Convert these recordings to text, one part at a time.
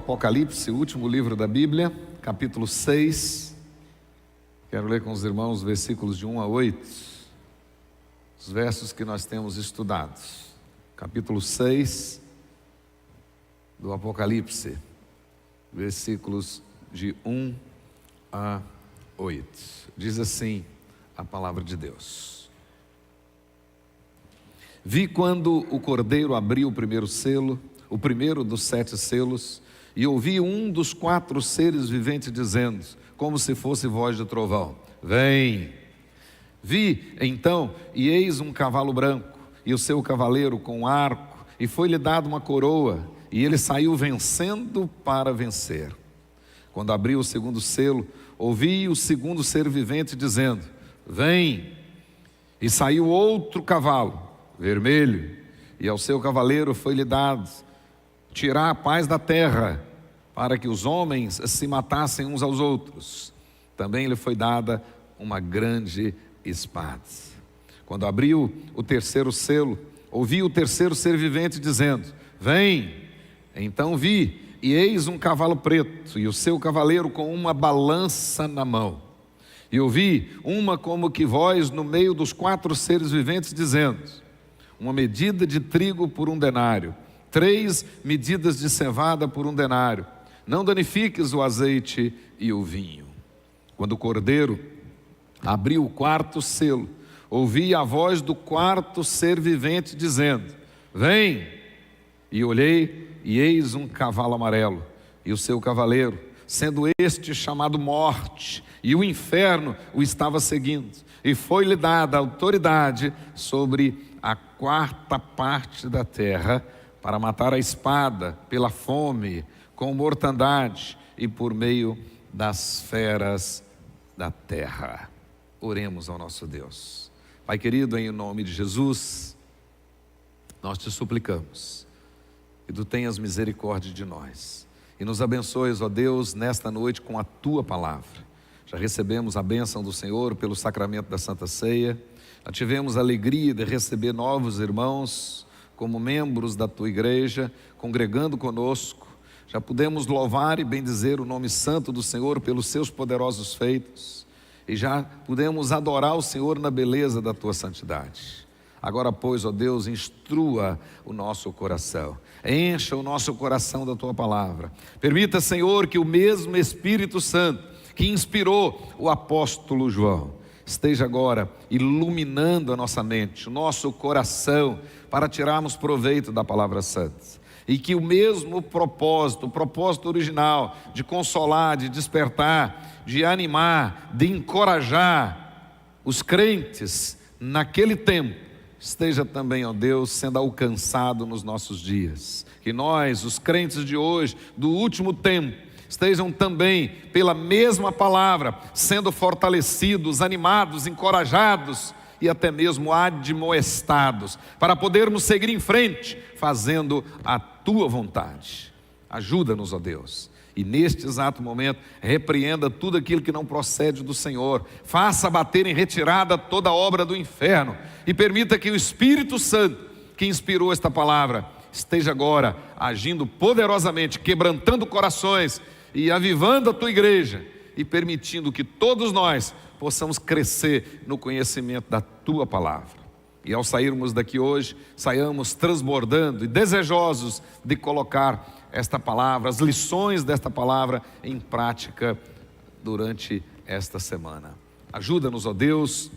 Apocalipse, o último livro da Bíblia, capítulo 6. Quero ler com os irmãos versículos de 1 a 8, os versos que nós temos estudado. Capítulo 6 do Apocalipse, versículos de 1 a 8. Diz assim a palavra de Deus: Vi quando o Cordeiro abriu o primeiro selo, o primeiro dos 7 selos, e ouvi um dos 4 seres viventes dizendo, como se fosse voz de trovão: Vem! Vi então, e eis um cavalo branco, e o seu cavaleiro com um arco, e foi-lhe dado uma coroa, e ele saiu vencendo para vencer. Quando abriu o segundo selo, ouvi o segundo ser vivente dizendo: Vem! E saiu outro cavalo, vermelho, e ao seu cavaleiro foi-lhe dado tirar a paz da terra, para que os homens se matassem uns aos outros. Também lhe foi dada uma grande espada. Quando abriu o terceiro selo, ouvi o terceiro ser vivente dizendo: Vem! Então vi, e eis um cavalo preto, e o seu cavaleiro com uma balança na mão. E ouvi uma como que voz no meio dos 4 seres viventes dizendo: Uma medida de trigo por 1 denário, 3 medidas de cevada por 1 denário. Não danifiques o azeite e o vinho. Quando o Cordeiro abriu o 4º selo, ouvi a voz do 4º ser vivente dizendo: Vem! E olhei, e eis um cavalo amarelo, e o seu cavaleiro, sendo este chamado Morte, e o inferno o estava seguindo, e foi-lhe dada autoridade sobre a 4ª parte da terra, para matar a espada, pela fome, com mortandade e por meio das feras da terra. Oremos ao nosso Deus. Pai querido, em nome de Jesus, nós te suplicamos que tu tenhas misericórdia de nós e nos abençoes, ó Deus, nesta noite com a tua palavra. Já recebemos a bênção do Senhor pelo sacramento da Santa Ceia, já tivemos a alegria de receber novos irmãos como membros da tua igreja, congregando conosco. Já pudemos louvar e bendizer o nome santo do Senhor pelos seus poderosos feitos, e já pudemos adorar o Senhor na beleza da tua santidade. Agora, pois, ó Deus, instrua o nosso coração, encha o nosso coração da tua palavra. Permita, Senhor, que o mesmo Espírito Santo que inspirou o apóstolo João esteja agora iluminando a nossa mente, o nosso coração, para tirarmos proveito da palavra santa. E que o mesmo propósito, o propósito original de consolar, de despertar, de animar, de encorajar os crentes naquele tempo, esteja também, ó Deus, sendo alcançado nos nossos dias. Que nós, os crentes de hoje, do último tempo, estejam também, pela mesma palavra, sendo fortalecidos, animados, encorajados e até mesmo admoestados, para podermos seguir em frente, fazendo a tua vontade. Ajuda-nos, ó Deus, e neste exato momento, repreenda tudo aquilo que não procede do Senhor, faça bater em retirada toda obra do inferno, e permita que o Espírito Santo, que inspirou esta palavra, esteja agora agindo poderosamente, quebrantando corações e avivando a tua igreja, e permitindo que todos nós possamos crescer no conhecimento da tua palavra. E ao sairmos daqui hoje, saiamos transbordando e desejosos de colocar esta palavra, as lições desta palavra em prática durante esta semana. Ajuda-nos, ó Deus.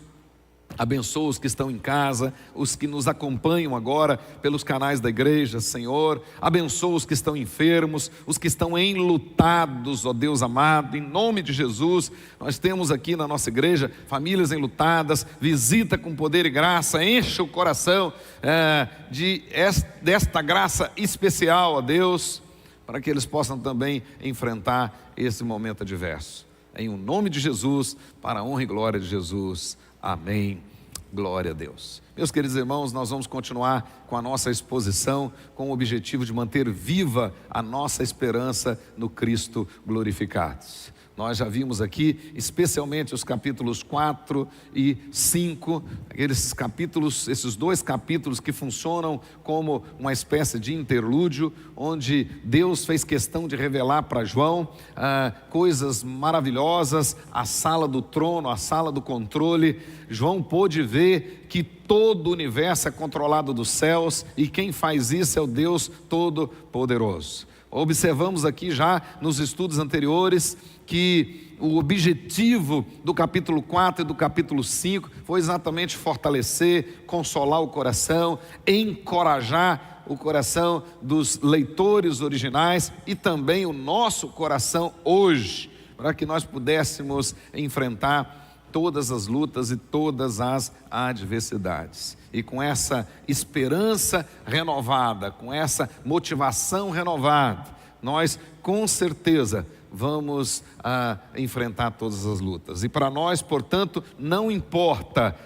Abençoa os que estão em casa, os que nos acompanham agora pelos canais da igreja, Senhor. Abençoa os que estão enfermos, os que estão enlutados, ó Deus amado, em nome de Jesus. Nós temos aqui na nossa igreja famílias enlutadas. Visita com poder e graça, enche o coração desta graça especial, ó Deus, para que eles possam também enfrentar esse momento adverso. Em o nome de Jesus, para a honra e glória de Jesus. Amém. Glória a Deus. Meus queridos irmãos, nós vamos continuar com a nossa exposição com o objetivo de manter viva a nossa esperança no Cristo glorificado. Nós já vimos aqui, especialmente os capítulos 4 e 5, esses dois capítulos que funcionam como uma espécie de interlúdio, onde Deus fez questão de revelar para João coisas maravilhosas, a sala do trono, a sala do controle. João pôde ver que todo o universo é controlado dos céus, e quem faz isso é o Deus Todo-Poderoso. Observamos aqui já nos estudos anteriores que o objetivo do capítulo 4 e do capítulo 5 foi exatamente fortalecer, consolar o coração, encorajar o coração dos leitores originais e também o nosso coração hoje, para que nós pudéssemos enfrentar todas as lutas e todas as adversidades. E com essa esperança renovada, com essa motivação renovada, nós com certeza vamos enfrentar todas as lutas. E para nós, portanto, não importa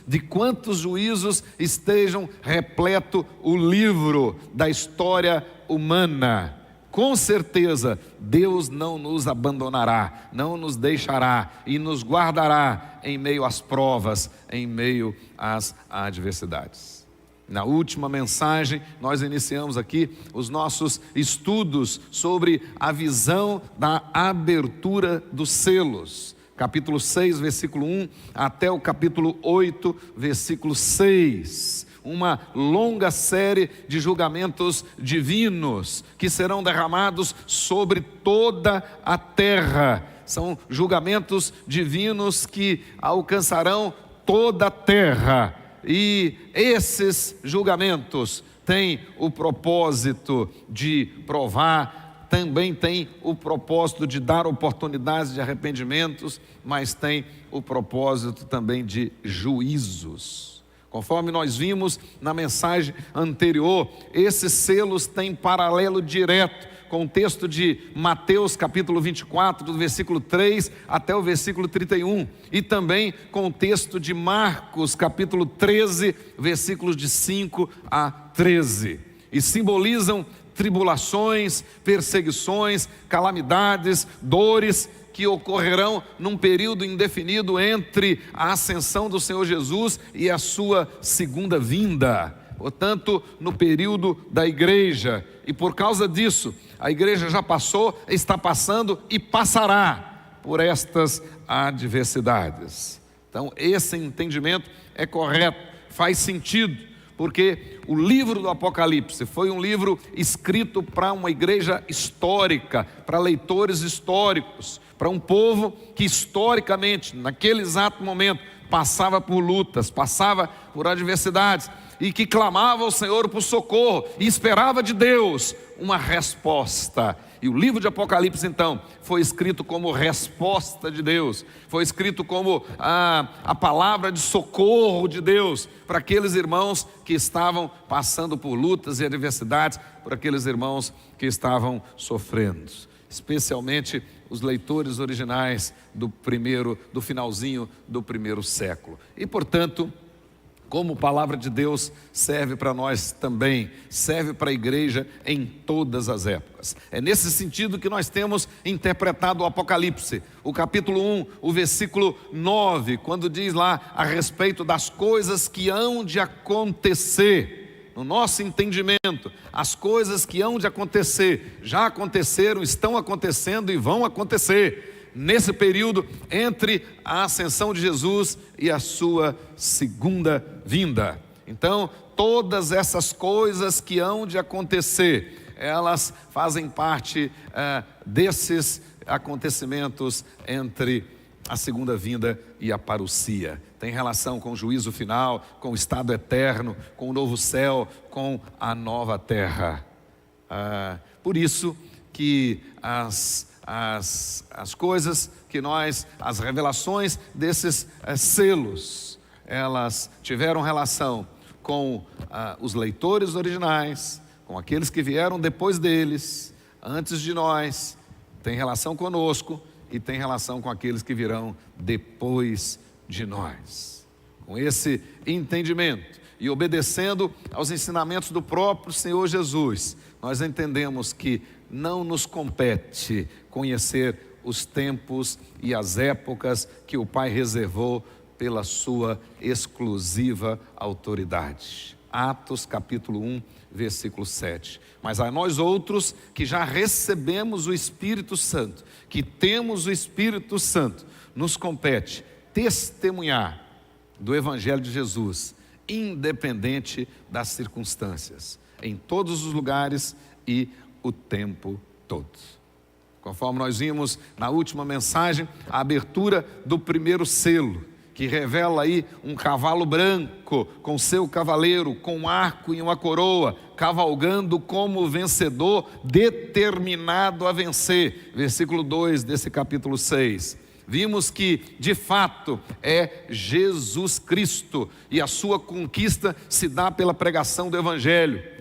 de quantos juízos estejam repleto o livro da história humana. Com certeza, Deus não nos abandonará, não nos deixará e nos guardará em meio às provas, em meio às adversidades. Na última mensagem, nós iniciamos aqui os nossos estudos sobre a visão da abertura dos selos. Capítulo 6, versículo 1, até o capítulo 8, versículo 6. Uma longa série de julgamentos divinos que serão derramados sobre toda a terra. São julgamentos divinos que alcançarão toda a terra. E esses julgamentos têm o propósito de provar, também tem o propósito de dar oportunidades de arrependimentos, mas tem o propósito também de juízos. Conforme nós vimos na mensagem anterior, esses selos têm paralelo direto com o texto de Mateus capítulo 24, do versículo 3 até o versículo 31, e também com o texto de Marcos capítulo 13, versículos de 5 a 13, e simbolizam tribulações, perseguições, calamidades, dores, que ocorrerão num período indefinido entre a ascensão do Senhor Jesus e a sua segunda vinda, portanto, no período da igreja. E por causa disso, a igreja já passou, está passando e passará por estas adversidades. Então, esse entendimento é correto, faz sentido, porque o livro do Apocalipse foi um livro escrito para uma igreja histórica, para leitores históricos, para um povo que historicamente, naquele exato momento, passava por lutas, passava por adversidades, e que clamava ao Senhor por socorro, e esperava de Deus uma resposta. E o livro de Apocalipse, então, foi escrito como resposta de Deus, foi escrito como a palavra de socorro de Deus, para aqueles irmãos que estavam passando por lutas e adversidades, para aqueles irmãos que estavam sofrendo, especialmente os leitores originais do finalzinho do primeiro século. E portanto, como palavra de Deus, serve para nós também, serve para a igreja em todas as épocas. É nesse sentido que nós temos interpretado o Apocalipse, o capítulo 1, o versículo 9, quando diz lá a respeito das coisas que hão de acontecer. No nosso entendimento, as coisas que hão de acontecer, já aconteceram, estão acontecendo e vão acontecer nesse período entre a ascensão de Jesus e a sua segunda vinda. Então, todas essas coisas que hão de acontecer, elas fazem parte desses acontecimentos entre a segunda vinda e a parousia. Tem relação com o juízo final, com o estado eterno, com o novo céu, com a nova terra. Por isso que as coisas que as revelações desses selos, elas tiveram relação com os leitores originais, com aqueles que vieram depois deles, antes de nós, tem relação conosco e tem relação com aqueles que virão depois de nós. Com esse entendimento e obedecendo aos ensinamentos do próprio Senhor Jesus, nós entendemos que não nos compete conhecer os tempos e as épocas que o Pai reservou pela sua exclusiva autoridade. Atos capítulo 1, versículo 7. Mas a nós outros que já recebemos o Espírito Santo, que temos o Espírito Santo, nos compete testemunhar do Evangelho de Jesus, independente das circunstâncias, em todos os lugares e o tempo todo. Conforme nós vimos na última mensagem, a abertura do primeiro selo, que revela aí um cavalo branco com seu cavaleiro, com um arco e uma coroa, cavalgando como vencedor, determinado a vencer. Versículo 2 desse capítulo 6. Vimos que, de fato, é Jesus Cristo e a sua conquista se dá pela pregação do Evangelho.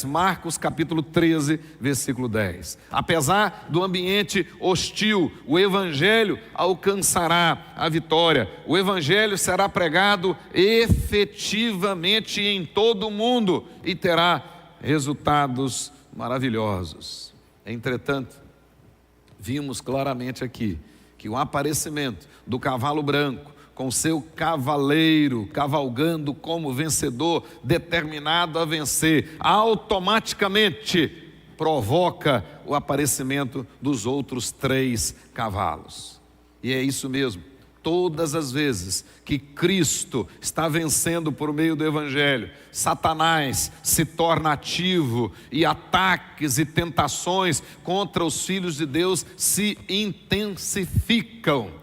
Marcos capítulo 13, versículo 10. Apesar do ambiente hostil, o Evangelho alcançará a vitória. O Evangelho será pregado efetivamente em todo o mundo e terá resultados maravilhosos. Entretanto, vimos claramente aqui que o aparecimento do cavalo branco, com seu cavaleiro cavalgando como vencedor, determinado a vencer, automaticamente provoca o aparecimento dos outros 3 cavalos. E é isso mesmo, todas as vezes que Cristo está vencendo por meio do Evangelho, Satanás se torna ativo e ataques e tentações contra os filhos de Deus se intensificam.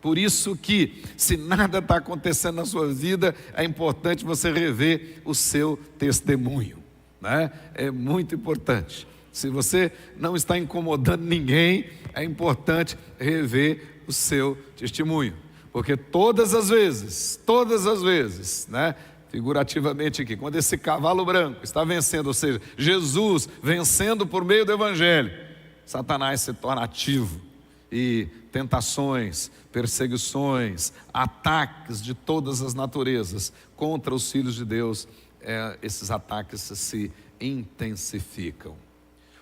Por isso que, se nada está acontecendo na sua vida, é importante você rever o seu testemunho, né? É muito importante. Se você não está incomodando ninguém, é importante rever o seu testemunho. Porque todas as vezes, né? Figurativamente aqui, quando esse cavalo branco está vencendo, ou seja, Jesus vencendo por meio do Evangelho, Satanás se torna ativo. E tentações, perseguições, ataques de todas as naturezas contra os filhos de Deus, esses ataques se intensificam.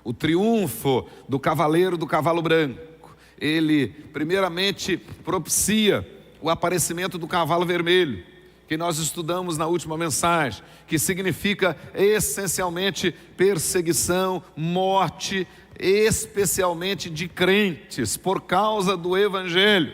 O triunfo do cavaleiro do cavalo branco, ele primeiramente propicia o aparecimento do cavalo vermelho, que nós estudamos na última mensagem, que significa essencialmente perseguição, morte, especialmente de crentes, por causa do Evangelho.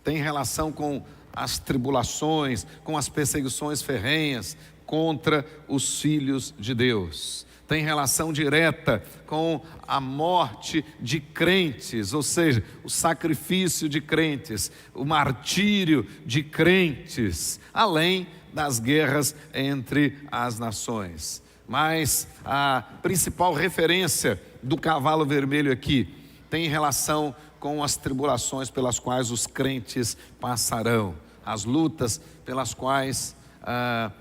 Tem relação com as tribulações, com as perseguições ferrenhas contra os filhos de Deus. Tem relação direta com a morte de crentes, ou seja, o sacrifício de crentes, o martírio de crentes, além das guerras entre as nações. Mas a principal referência do cavalo vermelho aqui tem relação com as tribulações pelas quais os crentes passarão, as lutas pelas quais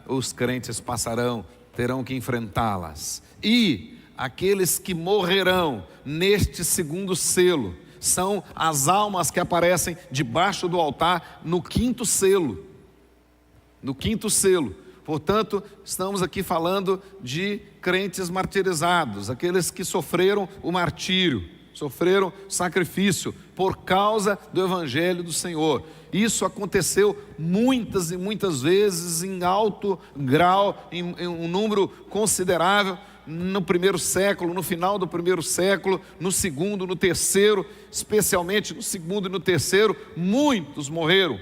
os crentes passarão, terão que enfrentá-las. E aqueles que morrerão neste segundo selo são as almas que aparecem debaixo do altar no quinto selo. No quinto selo. Portanto, estamos aqui falando de crentes martirizados, aqueles que sofreram o martírio, sofreram sacrifício por causa do Evangelho do Senhor. Isso aconteceu muitas e muitas vezes em alto grau, em um número considerável, no primeiro século, no final do primeiro século, no segundo, no terceiro, especialmente no segundo e no terceiro, muitos morreram.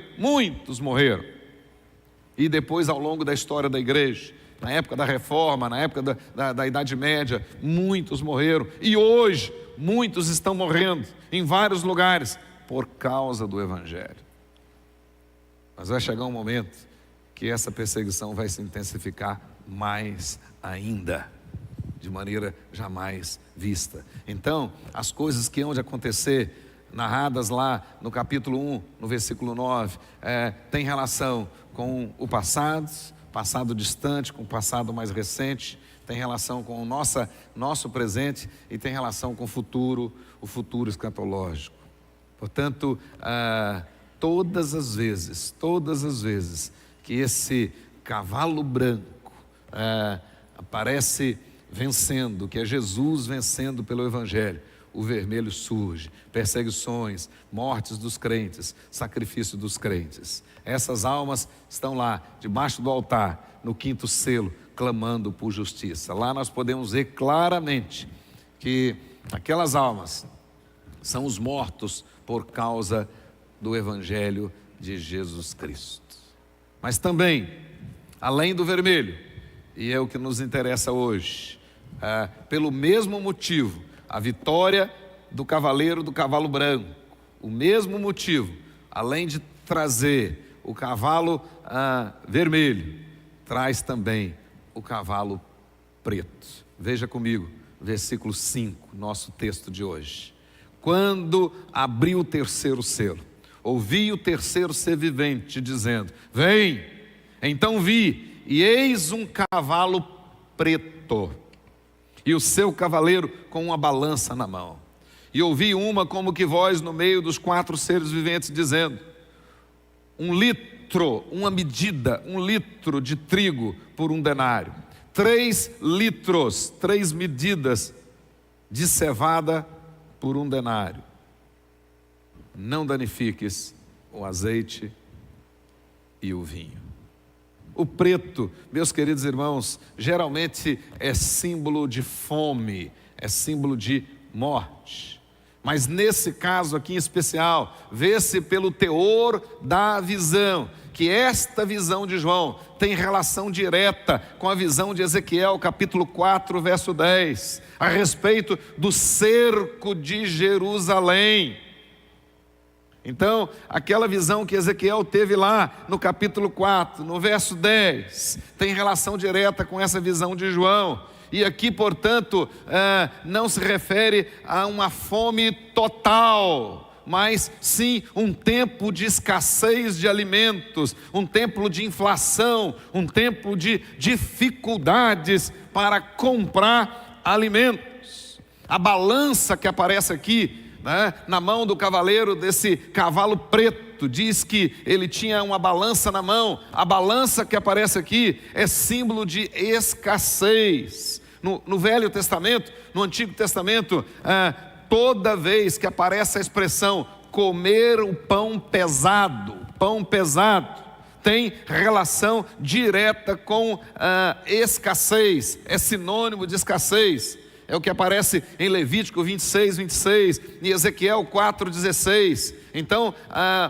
E depois, ao longo da história da igreja, na época da Reforma, na época da Idade Média, muitos morreram. E hoje, muitos estão morrendo em vários lugares por causa do Evangelho. Mas vai chegar um momento que essa perseguição vai se intensificar mais ainda, de maneira jamais vista. Então, as coisas que hão de acontecer, narradas lá no capítulo 1, no versículo 9, tem relação com o passado distante, com o passado mais recente, tem relação com o nosso presente e tem relação com o futuro escatológico. Portanto, todas as vezes que esse cavalo branco aparece vencendo, que é Jesus vencendo pelo Evangelho, o vermelho surge, perseguições, mortes dos crentes, sacrifício dos crentes. Essas almas estão lá, debaixo do altar, no quinto selo, clamando por justiça. Lá nós podemos ver claramente que aquelas almas são os mortos por causa do Evangelho de Jesus Cristo. Mas também, além do vermelho, e é o que nos interessa hoje, pelo mesmo motivo, a vitória do cavaleiro do cavalo branco, o mesmo motivo, além de trazer o cavalo vermelho, traz também o cavalo preto. Veja comigo, versículo 5, nosso texto de hoje. Quando abriu o terceiro selo, ouvi o terceiro ser vivente dizendo: vem. Então vi, e eis um cavalo preto, e o seu cavaleiro com uma balança na mão. E ouvi uma como que voz no meio dos quatro seres viventes dizendo: 1 litro, uma medida, 1 litro de trigo por 1 denário. 3 litros, 3 medidas de cevada por 1 denário. Não danifiques o azeite e o vinho. O preto, meus queridos irmãos, geralmente é símbolo de fome, é símbolo de morte. Mas nesse caso aqui em especial, vê-se pelo teor da visão, que esta visão de João tem relação direta com a visão de Ezequiel, capítulo 4, verso 10, a respeito do cerco de Jerusalém. Então, aquela visão que Ezequiel teve lá no capítulo 4, no verso 10, tem relação direta com essa visão de João. E aqui, portanto, não se refere a uma fome total, mas sim um tempo de escassez de alimentos, um tempo de inflação, um tempo de dificuldades para comprar alimentos. A balança que aparece aqui, na mão do cavaleiro desse cavalo preto, diz que ele tinha uma balança na mão. A balança que aparece aqui é símbolo de escassez. No Velho Testamento, no Antigo Testamento, toda vez que aparece a expressão comer o pão pesado, tem relação direta com escassez, é sinônimo de escassez. É o que aparece em Levítico 26, em Ezequiel 4:16. Então,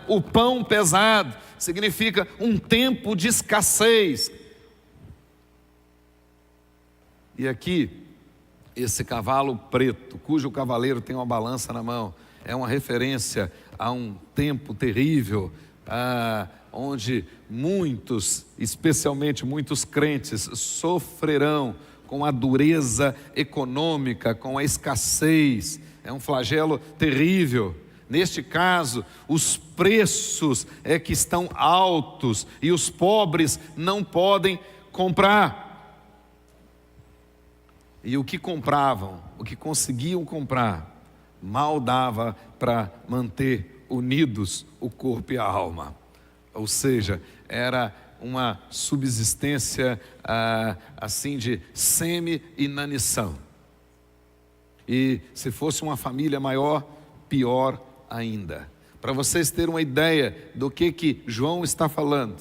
o pão pesado significa um tempo de escassez. E aqui, esse cavalo preto, cujo cavaleiro tem uma balança na mão, é uma referência a um tempo terrível, onde muitos, especialmente muitos crentes, sofrerão com a dureza econômica, com a escassez. É um flagelo terrível. Neste caso, os preços é que estão altos e os pobres não podem comprar. E o que compravam, o que conseguiam comprar, mal dava para manter unidos o corpo e a alma. Ou seja, era uma subsistência assim de semi-inanição. E se fosse uma família maior, pior ainda. Para vocês terem uma ideia do que João está falando,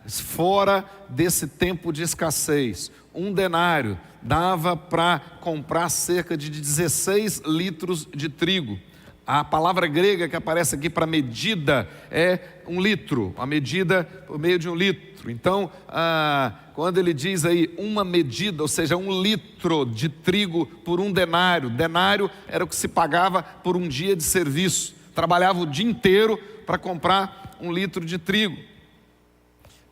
fora desse tempo de escassez, 1 denário dava para comprar cerca de 16 litros de trigo. A palavra grega que aparece aqui para medida é 1 litro, a medida por meio de 1 litro. Então, quando ele diz aí uma medida, ou seja, 1 litro de trigo por 1 denário. Denário era o que se pagava por um dia de serviço. Trabalhava o dia inteiro para comprar 1 litro de trigo.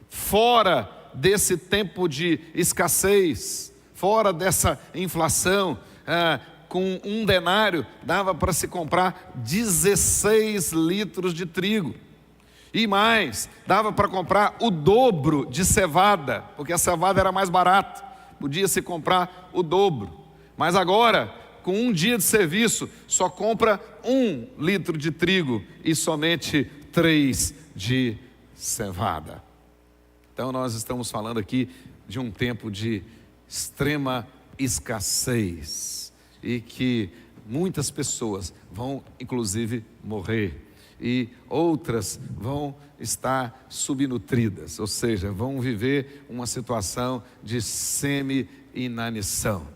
Fora desse tempo de escassez, fora dessa inflação, com 1 denário dava para se comprar 16 litros de trigo. E mais, dava para comprar o dobro de cevada, porque a cevada era mais barata, podia se comprar o dobro. Mas agora, com um dia de serviço, só compra 1 litro de trigo e somente 3 de cevada. Então nós estamos falando aqui de um tempo de extrema escassez e que muitas pessoas vão inclusive morrer e outras vão estar subnutridas, ou seja, vão viver uma situação de semi-inanição.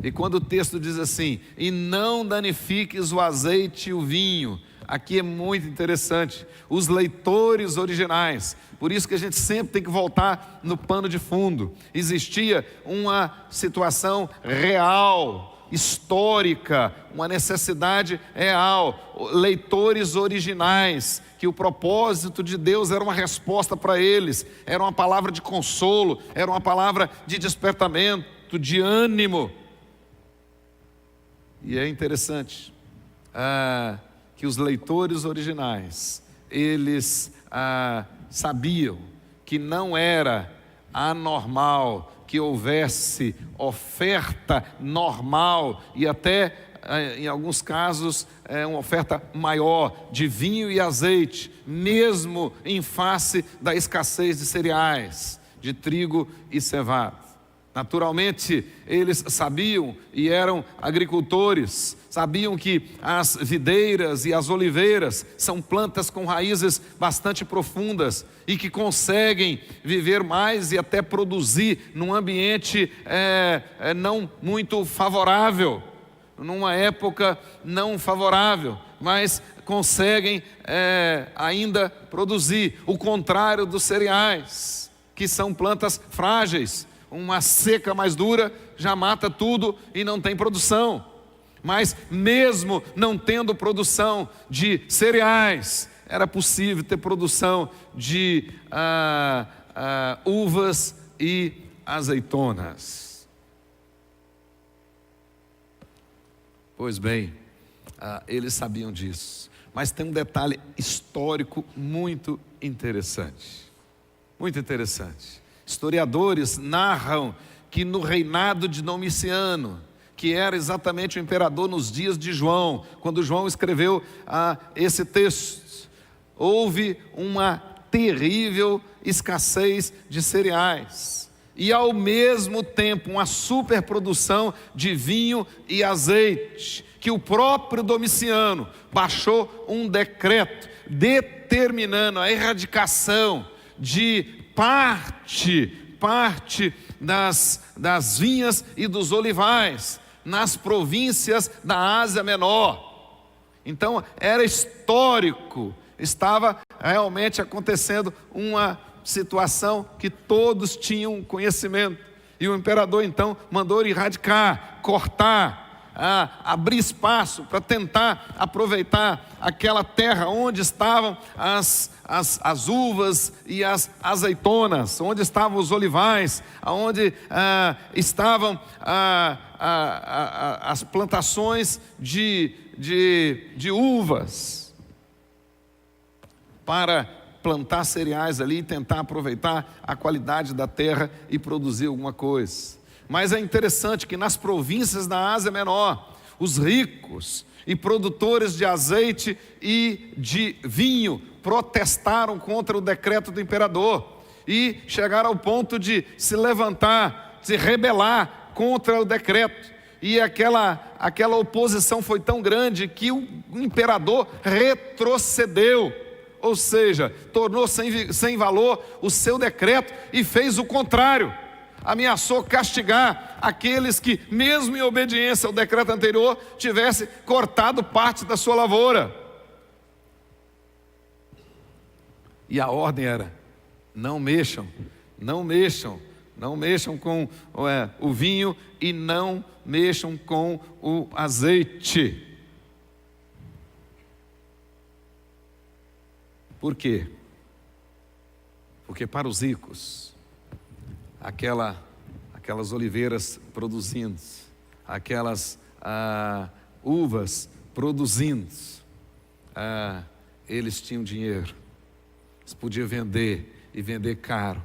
E quando o texto diz assim, e não danifiques o azeite e o vinho, aqui é muito interessante, os leitores originais, por isso que a gente sempre tem que voltar no pano de fundo. Existia uma situação real, histórica, uma necessidade real, leitores originais, que o propósito de Deus era uma resposta para eles, era uma palavra de consolo, era uma palavra de despertamento, de ânimo. E é interessante que os leitores originais, eles sabiam que não era anormal que houvesse oferta normal e até, em alguns casos, uma oferta maior de vinho e azeite, mesmo em face da escassez de cereais, de trigo e cevada. Naturalmente, eles sabiam e eram agricultores, sabiam que as videiras e as oliveiras são plantas com raízes bastante profundas e que conseguem viver mais e até produzir num ambiente não muito favorável, numa época não favorável, mas conseguem ainda produzir, o contrário dos cereais, que são plantas frágeis. Uma seca mais dura já mata tudo e não tem produção. Mas mesmo não tendo produção de cereais, era possível ter produção de uvas e azeitonas. Pois bem, eles sabiam disso. Mas tem um detalhe histórico muito interessante. Muito interessante. Historiadores narram que no reinado de Domiciano, que era exatamente o imperador nos dias de João, quando João escreveu esse texto, houve uma terrível escassez de cereais e ao mesmo tempo uma superprodução de vinho e azeite, que o próprio Domiciano baixou um decreto determinando a erradicação de parte das vinhas e dos olivais nas províncias da Ásia Menor. Então era histórico, estava realmente acontecendo uma situação que todos tinham conhecimento, e o imperador então mandou erradicar, cortar, abrir espaço para tentar aproveitar aquela terra onde estavam as uvas e as azeitonas, onde estavam os olivais, onde estavam as plantações de uvas, para plantar cereais ali e tentar aproveitar a qualidade da terra e produzir alguma coisa. Mas é interessante que nas províncias da Ásia Menor, os ricos e produtores de azeite e de vinho protestaram contra o decreto do imperador e chegaram ao ponto de se levantar, se rebelar contra o decreto. E aquela oposição foi tão grande que o imperador retrocedeu, ou seja, tornou sem valor o seu decreto e fez o contrário. Ameaçou castigar aqueles que, mesmo em obediência ao decreto anterior, tivesse cortado parte da sua lavoura. E a ordem era: não mexam com o vinho e não mexam com o azeite. Por quê? Porque para os ricos, aquelas oliveiras produzindo, aquelas uvas produzindo, eles tinham dinheiro, eles podiam vender e vender caro,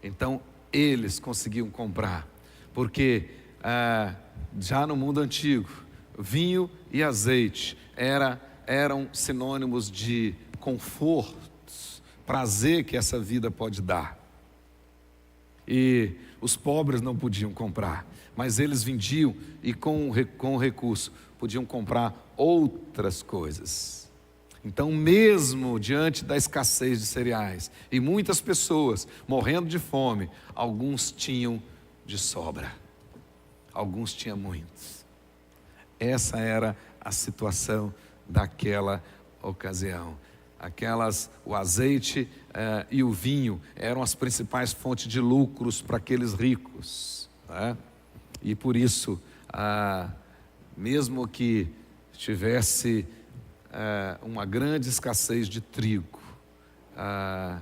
então eles conseguiam comprar, porque já no mundo antigo, vinho e azeite eram sinônimos de conforto, prazer que essa vida pode dar. E os pobres não podiam comprar, mas eles vendiam e com o recurso podiam comprar outras coisas. Então, mesmo diante da escassez de cereais e muitas pessoas morrendo de fome, alguns tinham de sobra, alguns tinham muitos. Essa era a situação daquela ocasião. O azeite e o vinho eram as principais fontes de lucros para aqueles ricos, né? E por isso, mesmo que tivesse uma grande escassez de trigo, a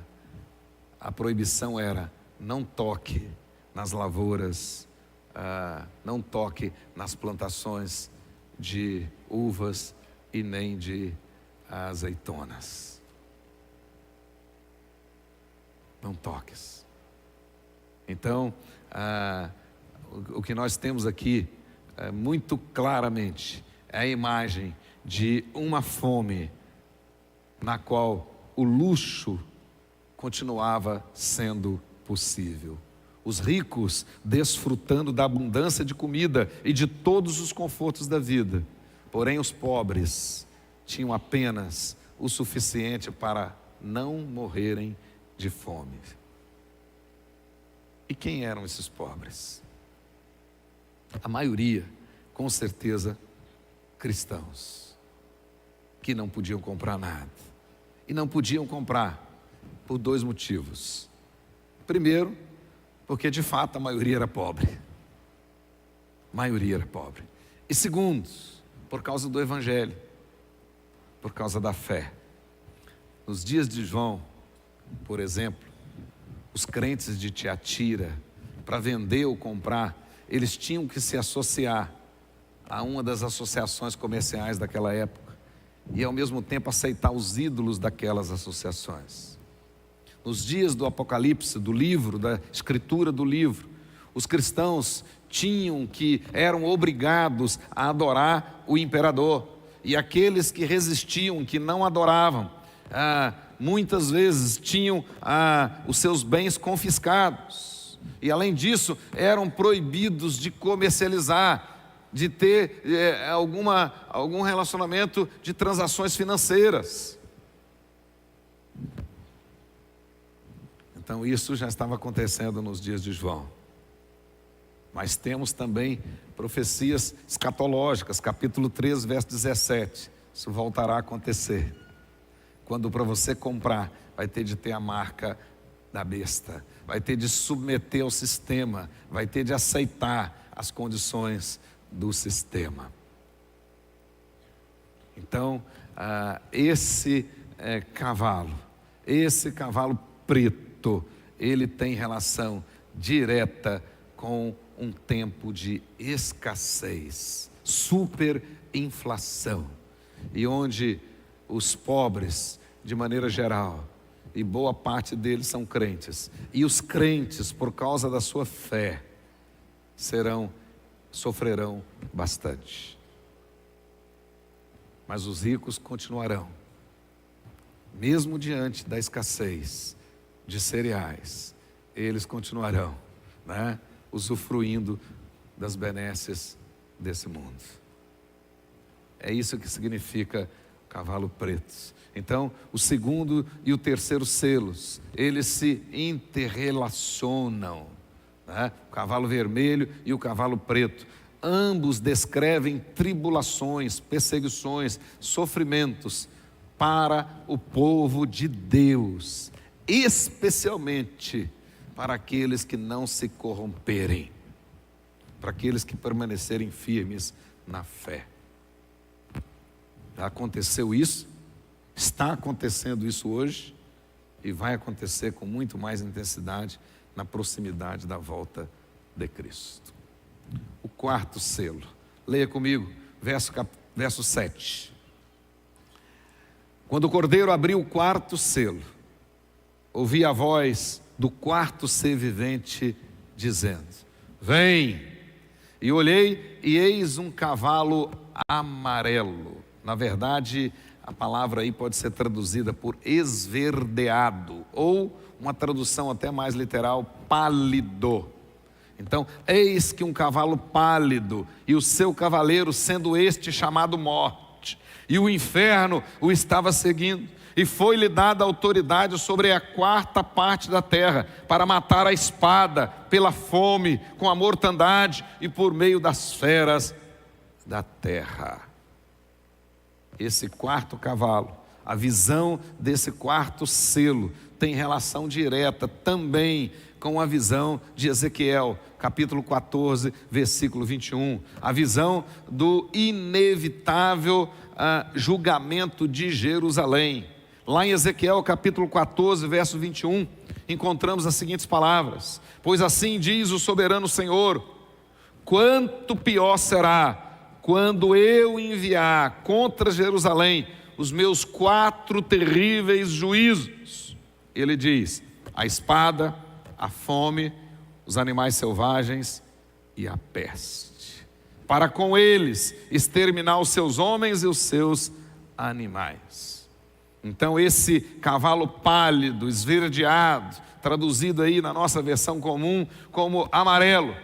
proibição era: não toque nas lavouras, não toque nas plantações de uvas e nem de azeitonas. Não toques. Então, o que nós temos aqui muito claramente é a imagem de uma fome na qual o luxo continuava sendo possível. Os ricos desfrutando da abundância de comida e de todos os confortos da vida. Porém, os pobres tinham apenas o suficiente para não morrerem de fome. E quem eram esses pobres? A maioria, com certeza, cristãos, que não podiam comprar nada. E não podiam comprar por dois motivos. Primeiro, porque de fato a maioria era pobre. A maioria era pobre. E segundo, por causa do Evangelho, por causa da fé. Nos dias de João, por exemplo, os crentes de Tiatira, para vender ou comprar, eles tinham que se associar a uma das associações comerciais daquela época e ao mesmo tempo aceitar os ídolos daquelas associações. Nos dias do Apocalipse, do livro, da escritura do livro, os cristãos eram obrigados a adorar o imperador. E aqueles que resistiam, que não adoravam, muitas vezes tinham os seus bens confiscados. E além disso, eram proibidos de comercializar, de ter algum relacionamento de transações financeiras. Então isso já estava acontecendo nos dias de João. Mas temos também profecias escatológicas, capítulo 3, verso 17. Isso voltará a acontecer. Quando para você comprar, vai ter de ter a marca da besta, vai ter de submeter ao sistema, vai ter de aceitar as condições do sistema. Então, esse cavalo preto, ele tem relação direta com um tempo de escassez, superinflação, e onde os pobres, de maneira geral, e boa parte deles são crentes, e os crentes, por causa da sua fé, sofrerão bastante. Mas os ricos continuarão, mesmo diante da escassez de cereais, eles continuarão, usufruindo das benesses desse mundo. É isso que significa cavalo preto. Então, o segundo e o terceiro selos, eles se interrelacionam, O cavalo vermelho e o cavalo preto, ambos descrevem tribulações, perseguições, sofrimentos para o povo de Deus, especialmente para aqueles que não se corromperem, para aqueles que permanecerem firmes na fé. Já aconteceu isso, está acontecendo isso hoje e vai acontecer com muito mais intensidade na proximidade da volta de Cristo. O quarto selo, leia comigo, verso 7. Quando o Cordeiro abriu o quarto selo, ouvi a voz do quarto ser vivente dizendo: vem! E olhei e eis um cavalo amarelo. Na verdade, a palavra aí pode ser traduzida por esverdeado, ou uma tradução até mais literal, pálido. Então, eis que um cavalo pálido, e o seu cavaleiro, sendo este chamado Morte, e o inferno o estava seguindo, e foi-lhe dada autoridade sobre a quarta parte da terra, para matar a espada, pela fome, com a mortandade e por meio das feras da terra. Esse quarto cavalo, a visão desse quarto selo, tem relação direta também com a visão de Ezequiel, capítulo 14, versículo 21. A visão do inevitável julgamento de Jerusalém. Lá em Ezequiel, capítulo 14, verso 21, encontramos as seguintes palavras: pois assim diz o soberano Senhor, quanto pior será quando eu enviar contra Jerusalém os meus 4 terríveis juízos. Ele diz: a espada, a fome, os animais selvagens e a peste, para com eles exterminar os seus homens e os seus animais. Então esse cavalo pálido, esverdeado, traduzido aí na nossa versão comum como amarelo,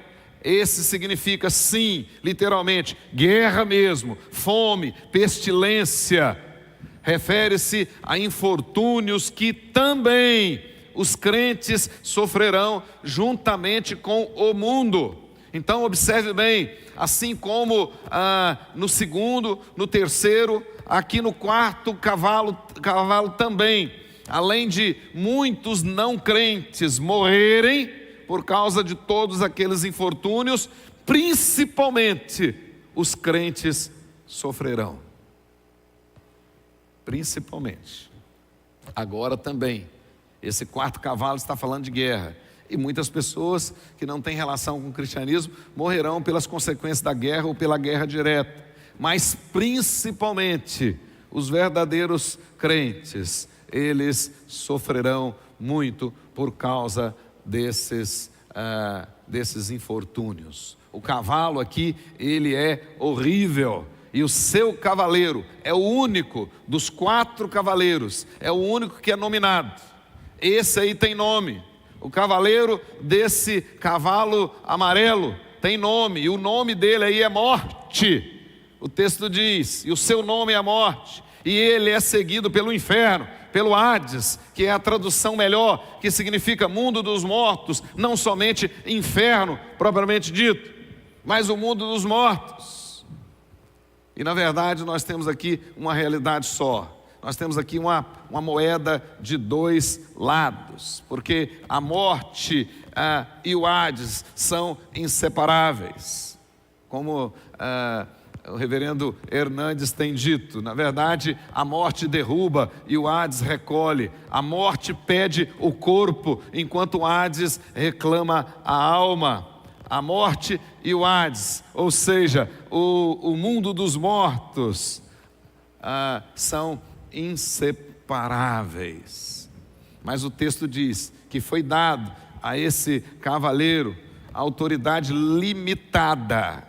esse significa, sim, literalmente, guerra mesmo, fome, pestilência. Refere-se a infortúnios que também os crentes sofrerão juntamente com o mundo. Então observe bem, assim como no segundo, no terceiro, aqui no quarto cavalo também, além de muitos não crentes morrerem por causa de todos aqueles infortúnios, principalmente os crentes sofrerão. Principalmente. Agora também, esse quarto cavalo está falando de guerra. E muitas pessoas que não têm relação com o cristianismo morrerão pelas consequências da guerra ou pela guerra direta. Mas principalmente os verdadeiros crentes, eles sofrerão muito por causa desses infortúnios. O cavalo aqui, ele é horrível. E o seu cavaleiro é o único dos 4 cavaleiros, é o único que é nominado. Esse aí tem nome. O cavaleiro desse cavalo amarelo tem nome, e o nome dele aí é Morte. O texto diz, e o seu nome é Morte, e ele é seguido pelo inferno, pelo Hades, que é a tradução melhor, que significa mundo dos mortos, não somente inferno propriamente dito, mas o mundo dos mortos. E na verdade nós temos aqui uma realidade só. Nós temos aqui uma moeda de 2 lados, porque a morte e o Hades são inseparáveis, como o reverendo Hernandes tem dito. Na verdade, a morte derruba e o Hades recolhe. A morte pede o corpo, enquanto o Hades reclama a alma. A morte e o Hades, ou seja, o mundo dos mortos, são inseparáveis. Mas o texto diz que foi dado a esse cavaleiro autoridade limitada,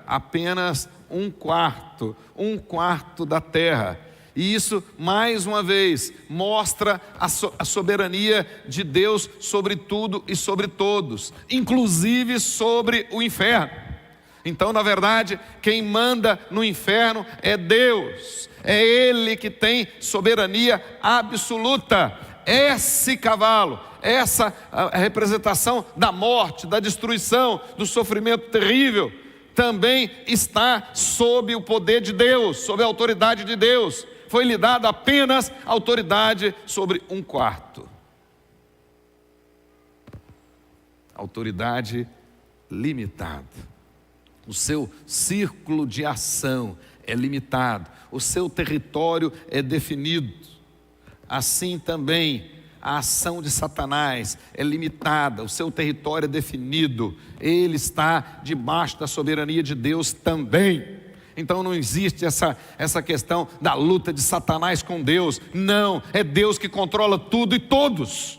apenas 1/4 da terra. E isso, mais uma vez, mostra a soberania de Deus sobre tudo e sobre todos, inclusive sobre o inferno. Então, na verdade, quem manda no inferno é Deus, é Ele que tem soberania absoluta. Esse cavalo, essa representação da morte, da destruição, do sofrimento terrível, também está sob o poder de Deus, sob a autoridade de Deus. Foi-lhe dada apenas autoridade sobre 1/4. Autoridade limitada. O seu círculo de ação é limitado, o seu território é definido. Assim também a ação de Satanás é limitada, o seu território é definido, ele está debaixo da soberania de Deus também. Então não existe essa questão da luta de Satanás com Deus. Não, é Deus que controla tudo e todos.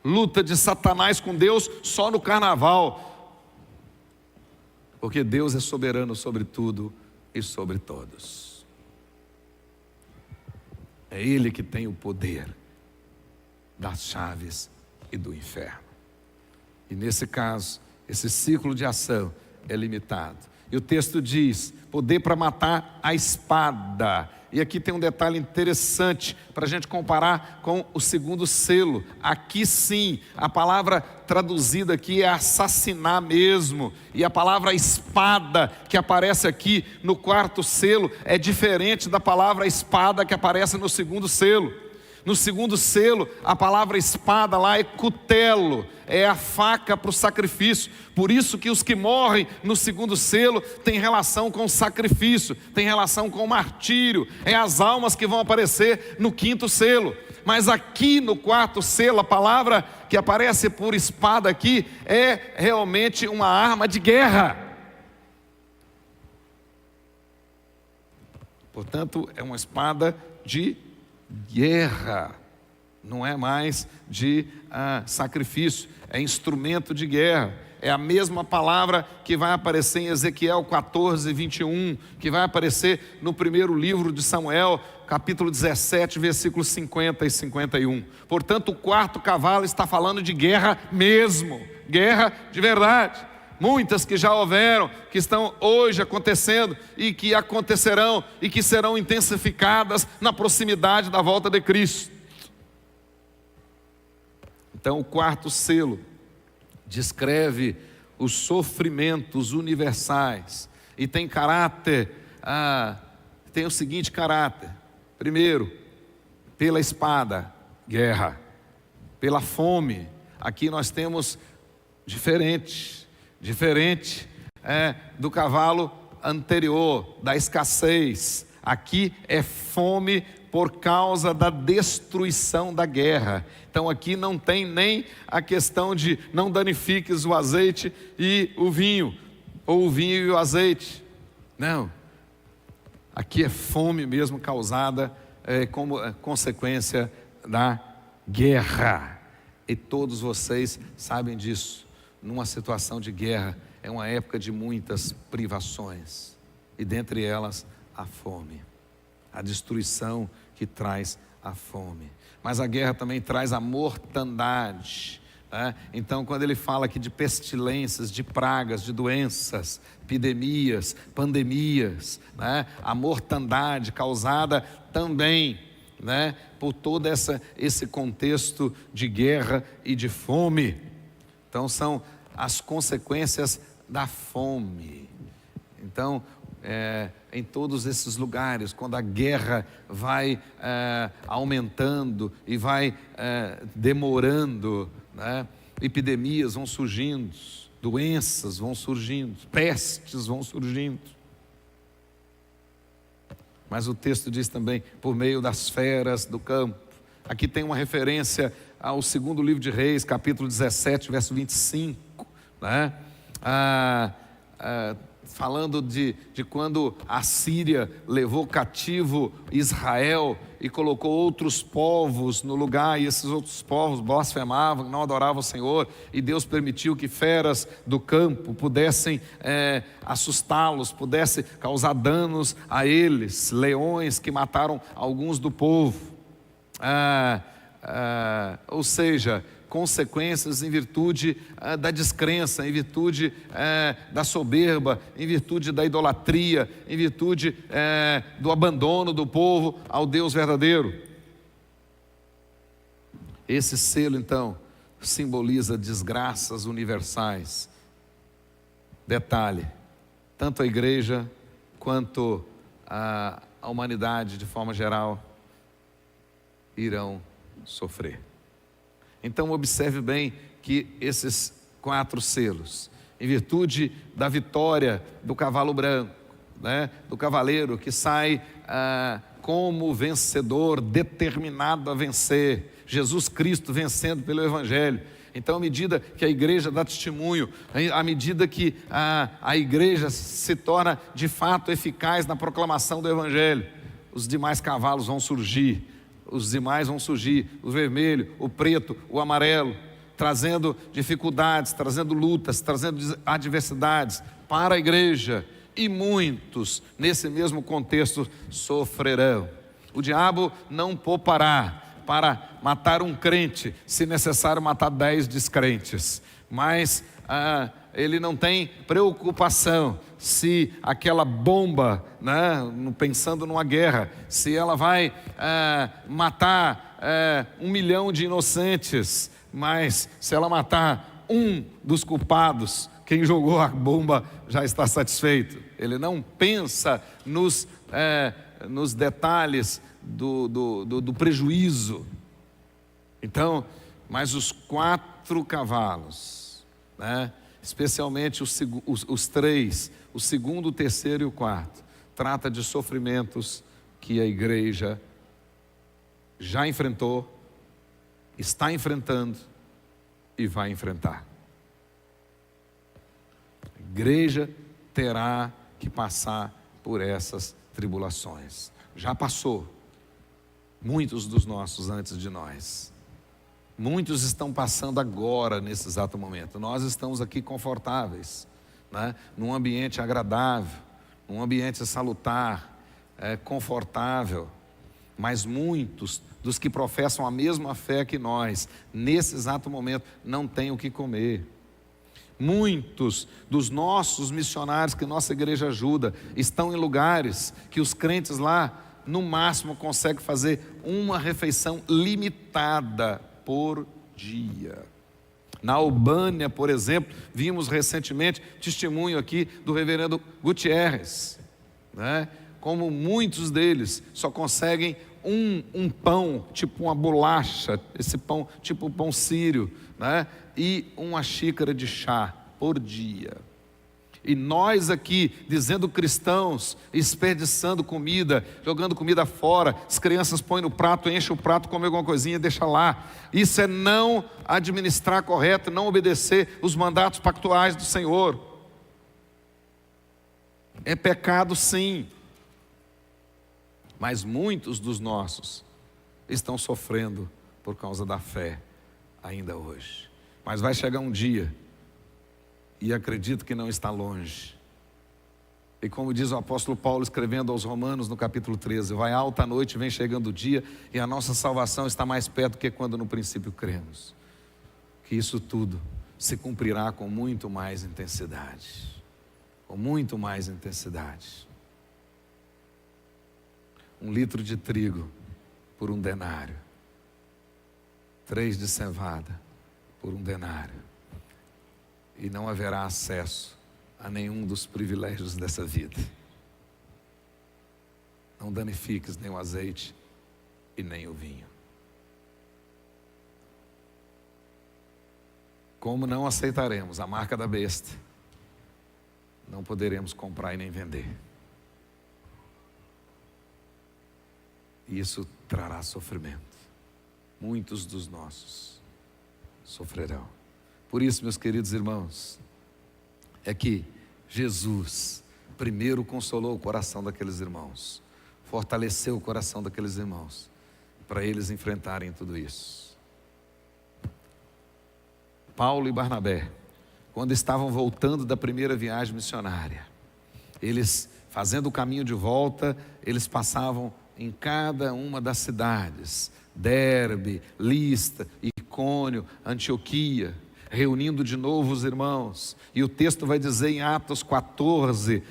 Luta de Satanás com Deus só no carnaval, porque Deus é soberano sobre tudo e sobre todos. É Ele que tem o poder das chaves e do inferno. E nesse caso, esse ciclo de ação é limitado. E o texto diz, poder para matar a espada. E aqui tem um detalhe interessante para a gente comparar com o segundo selo. Aqui sim, a palavra traduzida aqui é assassinar mesmo. E a palavra espada que aparece aqui no quarto selo é diferente da palavra espada que aparece no segundo selo. No segundo selo, a palavra espada lá é cutelo, é a faca para o sacrifício. Por isso que os que morrem no segundo selo têm relação com o sacrifício, têm relação com o martírio. É as almas que vão aparecer no quinto selo. Mas aqui no quarto selo, a palavra que aparece por espada aqui é realmente uma arma de guerra. Portanto, é uma espada de guerra, não é mais de sacrifício, é instrumento de guerra. É a mesma palavra que vai aparecer em Ezequiel 14, 21, que vai aparecer no primeiro livro de Samuel, capítulo 17, versículos 50 e 51. Portanto, o quarto cavalo está falando de guerra mesmo, guerra de verdade. Muitas que já houveram, que estão hoje acontecendo e que acontecerão e que serão intensificadas na proximidade da volta de Cristo. Então o quarto selo descreve os sofrimentos universais e tem caráter, tem o seguinte caráter: primeiro, pela espada, guerra; pela fome, aqui nós temos diferente do cavalo anterior, da escassez. Aqui é fome por causa da destruição da guerra. Então aqui não tem nem a questão de não danifiques o azeite e o vinho, ou o vinho e o azeite. Não, aqui é fome mesmo causada como consequência da guerra. E todos vocês sabem disso. Numa situação de guerra, é uma época de muitas privações, e dentre elas a fome, a destruição que traz a fome. Mas a guerra também traz a mortandade, né? Então quando ele fala aqui de pestilências, de pragas, de doenças, epidemias, pandemias, né? A mortandade causada também, né? Por todo esse contexto de guerra e de fome. Então são as consequências da fome. Então, em todos esses lugares, quando a guerra vai aumentando e vai demorando, né? Epidemias vão surgindo, doenças vão surgindo, pestes vão surgindo. Mas o texto diz também, por meio das feras do campo. Aqui tem uma referência ao segundo livro de Reis, capítulo 17, verso 25, né? Falando de quando a Síria levou cativo Israel e colocou outros povos no lugar, e esses outros povos blasfemavam, não adoravam o Senhor, e Deus permitiu que feras do campo pudessem assustá-los, pudessem causar danos a eles, leões que mataram alguns do povo. Ou seja, consequências em virtude da descrença, em virtude da soberba, em virtude da idolatria, em virtude do abandono do povo ao Deus verdadeiro. Esse selo então simboliza desgraças universais. Detalhe, tanto a igreja quanto a humanidade de forma geral irão sofrer. Então observe bem que esses 4 selos, em virtude da vitória do cavalo branco, né, do cavaleiro que sai como vencedor, determinado a vencer, Jesus Cristo vencendo pelo Evangelho. Então, à medida que a igreja dá testemunho, à medida que a igreja se torna de fato eficaz na proclamação do Evangelho, os demais cavalos vão surgir. Os demais vão surgir, o vermelho, o preto, o amarelo, trazendo dificuldades, trazendo lutas, trazendo adversidades para a igreja. E muitos, nesse mesmo contexto, sofrerão. O diabo não poupará para matar um crente, se necessário matar 10 descrentes. Mas ele não tem preocupação se aquela bomba, né, pensando numa guerra, se ela vai matar 1 milhão de inocentes, mas se ela matar um dos culpados, quem jogou a bomba já está satisfeito. Ele não pensa nos detalhes do prejuízo. Então, mas os 4 cavalos, né, especialmente os 3, o segundo, o terceiro e o quarto, trata de sofrimentos que a igreja já enfrentou, está enfrentando e vai enfrentar. A igreja terá que passar por essas tribulações. Já passou. Muitos dos nossos antes de nós. Muitos estão passando agora, nesse exato momento. Nós estamos aqui confortáveis, né? Num ambiente agradável, num ambiente salutar, confortável. Mas muitos dos que professam a mesma fé que nós, nesse exato momento, não têm o que comer. Muitos dos nossos missionários que nossa igreja ajuda estão em lugares que os crentes lá, no máximo, conseguem fazer uma refeição limitada por dia. Na Albânia, por exemplo, vimos recentemente testemunho aqui do reverendo Gutierrez, né? Como muitos deles só conseguem um pão, tipo uma bolacha, esse pão tipo pão sírio, né? E uma xícara de chá por dia. E nós aqui, dizendo cristãos, desperdiçando comida, jogando comida fora, as crianças põem no prato, enchem o prato, comem alguma coisinha e deixa lá. Isso é não administrar correto, não obedecer os mandatos pactuais do Senhor. É pecado, sim. Mas muitos dos nossos estão sofrendo por causa da fé ainda hoje. Mas vai chegar um dia, e acredito que não está longe. E como diz o apóstolo Paulo escrevendo aos Romanos no capítulo 13, vai alta a noite, vem chegando o dia, e a nossa salvação está mais perto do que quando no princípio cremos. Que isso tudo se cumprirá com muito mais intensidade. Com muito mais intensidade. 1 litro de trigo por 1 denário. 3 de cevada por 1 denário. E não haverá acesso a nenhum dos privilégios dessa vida. Não danifiques nem o azeite e nem o vinho. Como não aceitaremos a marca da besta, não poderemos comprar e nem vender. E isso trará sofrimento. Muitos dos nossos sofrerão. Por isso, meus queridos irmãos, é que Jesus primeiro consolou o coração daqueles irmãos, fortaleceu o coração daqueles irmãos, para eles enfrentarem tudo isso. Paulo e Barnabé, quando estavam voltando da primeira viagem missionária, eles fazendo o caminho de volta, eles passavam em cada uma das cidades, Derbe, Listra, Icônio, Antioquia, reunindo de novo os irmãos. E o texto vai dizer em Atos 14,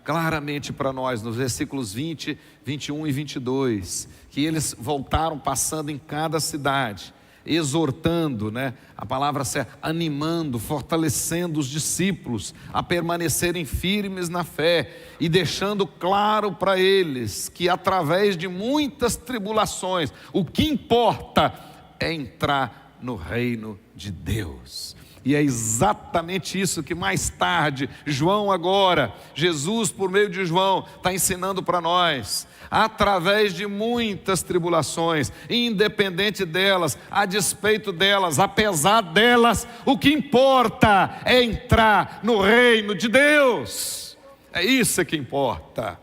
claramente para nós, nos versículos 20, 21 e 22, que eles voltaram passando em cada cidade, exortando, né? A palavra certa, animando, fortalecendo os discípulos a permanecerem firmes na fé e deixando claro para eles que através de muitas tribulações, o que importa é entrar no reino de Deus. E é exatamente isso que mais tarde, João agora, Jesus por meio de João, está ensinando para nós. Através de muitas tribulações, independente delas, a despeito delas, apesar delas, o que importa é entrar no reino de Deus. É isso que importa.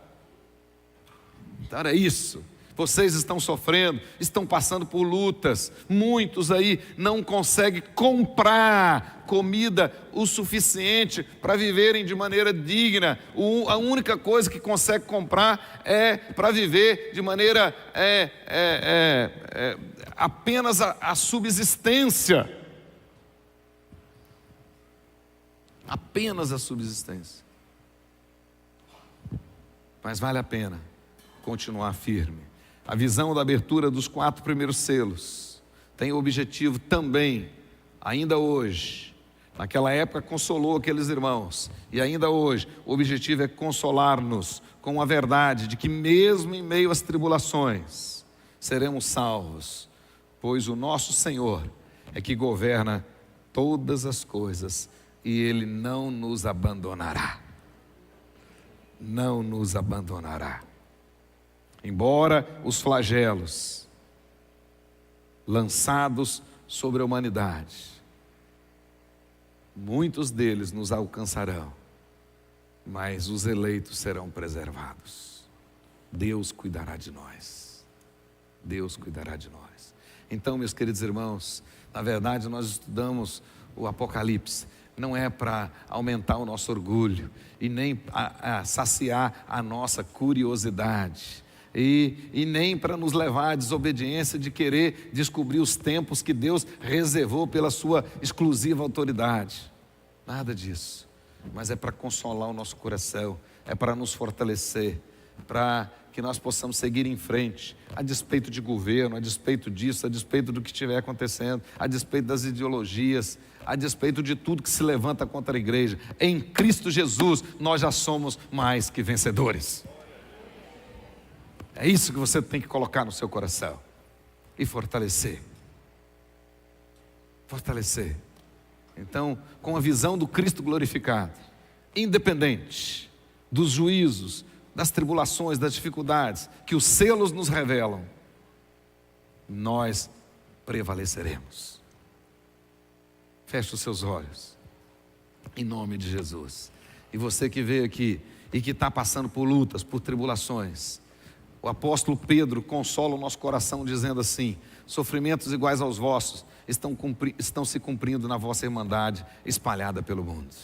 Então é isso. Vocês estão sofrendo, estão passando por lutas. Muitos aí não conseguem comprar comida o suficiente para viverem de maneira digna. A única coisa que consegue comprar é para viver de maneira apenas a subsistência. Apenas a subsistência. Mas vale a pena continuar firme. A visão da abertura dos 4 primeiros selos tem o objetivo também, ainda hoje, naquela época consolou aqueles irmãos, e ainda hoje o objetivo é consolar-nos com a verdade de que mesmo em meio às tribulações seremos salvos, pois o nosso Senhor é que governa todas as coisas e Ele não nos abandonará. Não nos abandonará. Embora os flagelos lançados sobre a humanidade, muitos deles nos alcançarão, mas os eleitos serão preservados. Deus cuidará de nós. Deus cuidará de nós. Então, meus queridos irmãos, na verdade nós estudamos o Apocalipse, não é para aumentar o nosso orgulho e nem saciar a nossa curiosidade. E nem para nos levar à desobediência de querer descobrir os tempos que Deus reservou pela sua exclusiva autoridade. Nada disso. Mas é para consolar o nosso coração, é para nos fortalecer, para que nós possamos seguir em frente, a despeito de governo, a despeito disso, a despeito do que estiver acontecendo, a despeito das ideologias, a despeito de tudo que se levanta contra a igreja. Em Cristo Jesus nós já somos mais que vencedores. É isso que você tem que colocar no seu coração e fortalecer. Fortalecer. Então, com a visão do Cristo glorificado, independente dos juízos, das tribulações, das dificuldades que os selos nos revelam, nós prevaleceremos. Feche os seus olhos, em nome de Jesus. E você que veio aqui e que está passando por lutas, por tribulações, o apóstolo Pedro consola o nosso coração dizendo assim: sofrimentos iguais aos vossos estão se cumprindo na vossa irmandade espalhada pelo mundo.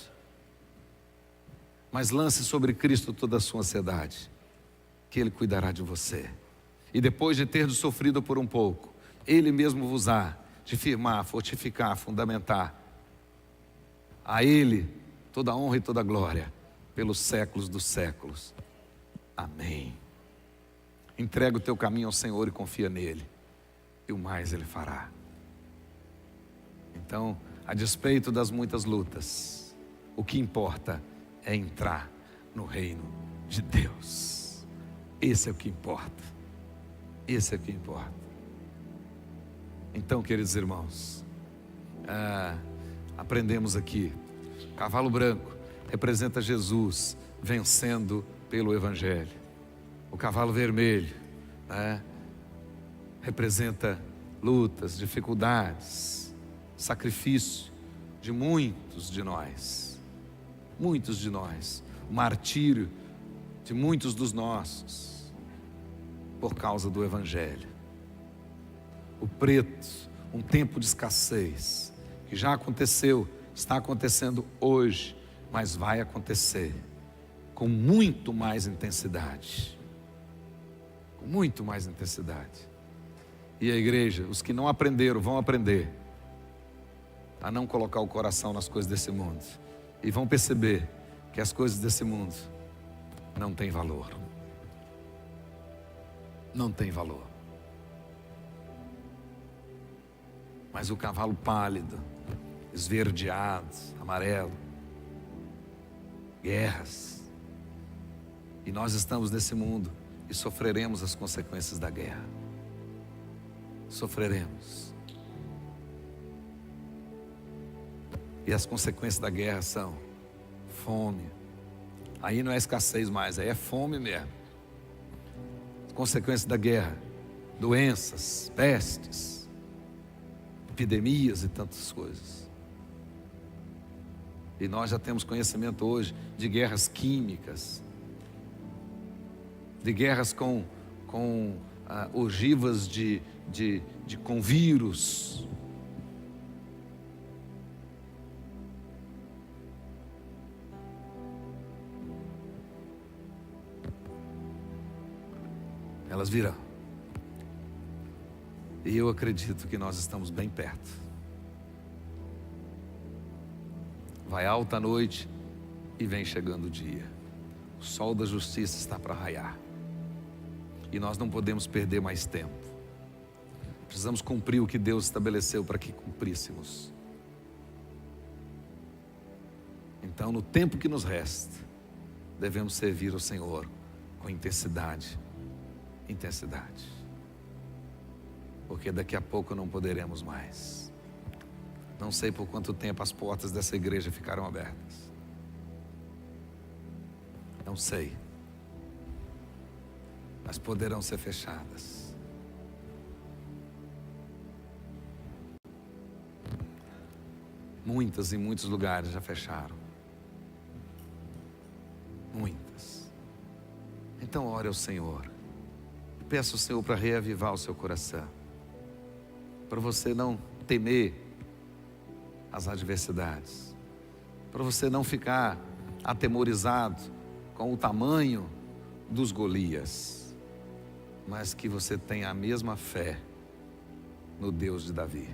Mas lance sobre Cristo toda a sua ansiedade, que Ele cuidará de você. E depois de ter sofrido por um pouco, Ele mesmo vos há de firmar, fortificar, fundamentar. A Ele toda a honra e toda a glória pelos séculos dos séculos. Amém. Entrega o teu caminho ao Senhor e confia nele, e o mais Ele fará. Então, a despeito das muitas lutas, o que importa é entrar no reino de Deus. Esse é o que importa. Esse é o que importa. Então, queridos irmãos, aprendemos aqui, cavalo branco representa Jesus vencendo pelo Evangelho. O cavalo vermelho, representa lutas, dificuldades, sacrifício de muitos de nós, o martírio de muitos dos nossos, por causa do Evangelho. O preto, um tempo de escassez, que já aconteceu, está acontecendo hoje, mas vai acontecer com muito mais intensidade. Com muito mais intensidade. E a igreja, os que não aprenderam, vão aprender a não colocar o coração nas coisas desse mundo. E vão perceber que as coisas desse mundo não têm valor. Não tem valor. Mas o cavalo pálido, esverdeado, amarelo, guerras. E nós estamos nesse mundo e sofreremos as consequências da guerra. Sofreremos. E as consequências da guerra são fome. Aí não é escassez mais, aí é fome mesmo. As consequências da guerra, doenças, pestes, epidemias e tantas coisas. E nós já temos conhecimento hoje de guerras químicas, de guerras com ogivas de com vírus. Elas virão. E eu acredito que nós estamos bem perto. Vai alta a noite e vem chegando o dia. O sol da justiça está para raiar. E nós não podemos perder mais tempo. Precisamos cumprir o que Deus estabeleceu para que cumpríssemos. Então, no tempo que nos resta, devemos servir o Senhor com intensidade. Porque daqui a pouco não poderemos mais. Não sei por quanto tempo as portas dessa igreja ficaram abertas. Não sei. Mas poderão ser fechadas. Muitas em muitos lugares já fecharam. Muitas. Então ore ao Senhor. Peça ao Senhor para reavivar o seu coração. Para você não temer as adversidades. Para você não ficar atemorizado com o tamanho dos Golias. Mas que você tenha a mesma fé no Deus de Davi.